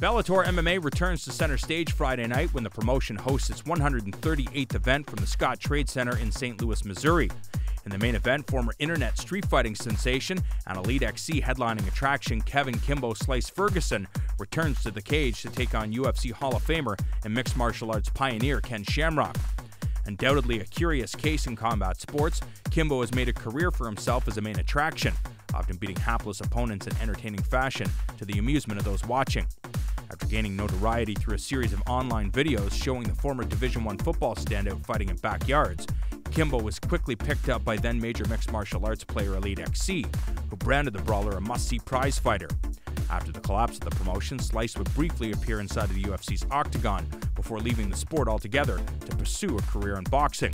Bellator MMA returns to center stage Friday night when the promotion hosts its 138th event from the Scott Trade Center in St. Louis, Missouri. In the main event, former internet street fighting sensation and Elite XC headlining attraction Kevin Kimbo Slice Ferguson returns to the cage to take on UFC Hall of Famer and mixed martial arts pioneer Ken Shamrock. Undoubtedly a curious case in combat sports, Kimbo has made a career for himself as a main attraction, often beating hapless opponents in entertaining fashion to the amusement of those watching. After gaining notoriety through a series of online videos showing the former Division I football standout fighting in backyards, Kimbo was quickly picked up by then major mixed martial arts player Elite XC, who branded the brawler a must-see prize fighter. After the collapse of the promotion, Slice would briefly appear inside of the UFC's octagon before leaving the sport altogether to pursue a career in boxing.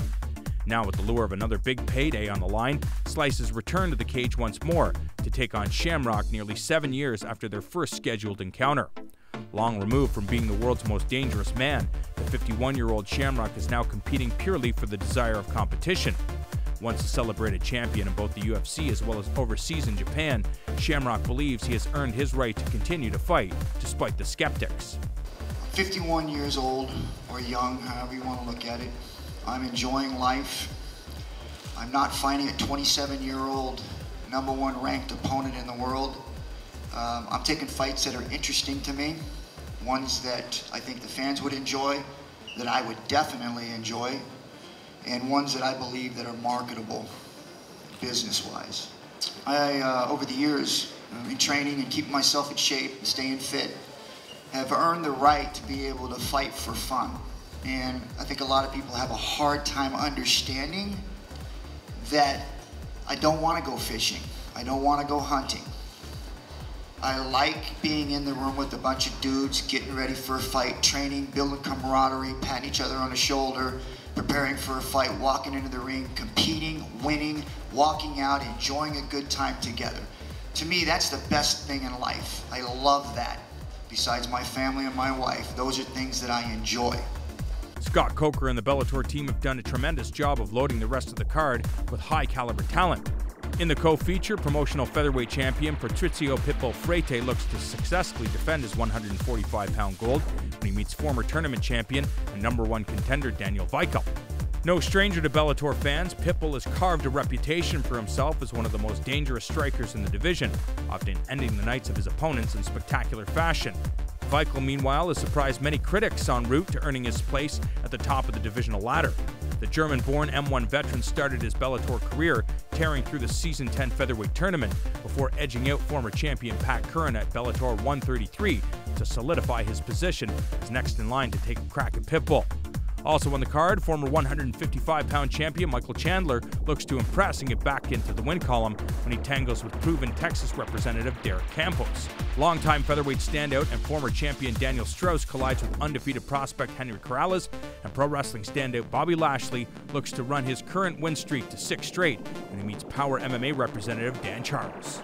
Now with the lure of another big payday on the line, Slice has returned to the cage once more to take on Shamrock nearly 7 years after their first scheduled encounter. Long removed from being the world's most dangerous man, the 51-year-old Shamrock is now competing purely for the desire of competition. Once a celebrated champion in both the UFC as well as overseas in Japan, Shamrock believes he has earned his right to continue to fight despite the skeptics. 51 years old, or young, however you want to look at it. I'm enjoying life. I'm not fighting a 27-year-old #1 ranked opponent in the world. I'm taking fights that are interesting to me, ones that I think the fans would enjoy, that I would definitely enjoy, and ones that I believe that are marketable business-wise. Over the years, in training and keeping myself in shape and staying fit, have earned the right to be able to fight for fun. And I think a lot of people have a hard time understanding that I don't want to go fishing. I don't want to go hunting. I like being in the room with a bunch of dudes, getting ready for a fight, training, building camaraderie, patting each other on the shoulder, preparing for a fight, walking into the ring, competing, winning, walking out, enjoying a good time together. To me, that's the best thing in life. I love that. Besides my family and my wife, those are things that I enjoy. Scott Coker and the Bellator team have done a tremendous job of loading the rest of the card with high-caliber talent. In the co-feature, promotional featherweight champion Patrizio Pitbull Freite looks to successfully defend his 145-pound gold when he meets former tournament champion and #1 contender Daniel Weichel. No stranger to Bellator fans, Pitbull has carved a reputation for himself as one of the most dangerous strikers in the division, often ending the nights of his opponents in spectacular fashion. Weichel, meanwhile, has surprised many critics en route to earning his place at the top of the divisional ladder. The German-born M1 veteran started his Bellator career tearing through the Season 10 featherweight tournament before edging out former champion Pat Curran at Bellator 133 to solidify his position as next in line to take a crack at Pitbull. Also on the card, former 155-pound champion Michael Chandler looks to impress and get back into the win column when he tangles with proven Texas representative Derek Campos. Longtime featherweight standout and former champion Daniel Strauss collides with undefeated prospect Henry Corrales, and pro wrestling standout Bobby Lashley looks to run his current win streak to 6 straight when he meets power MMA representative Dan Charles.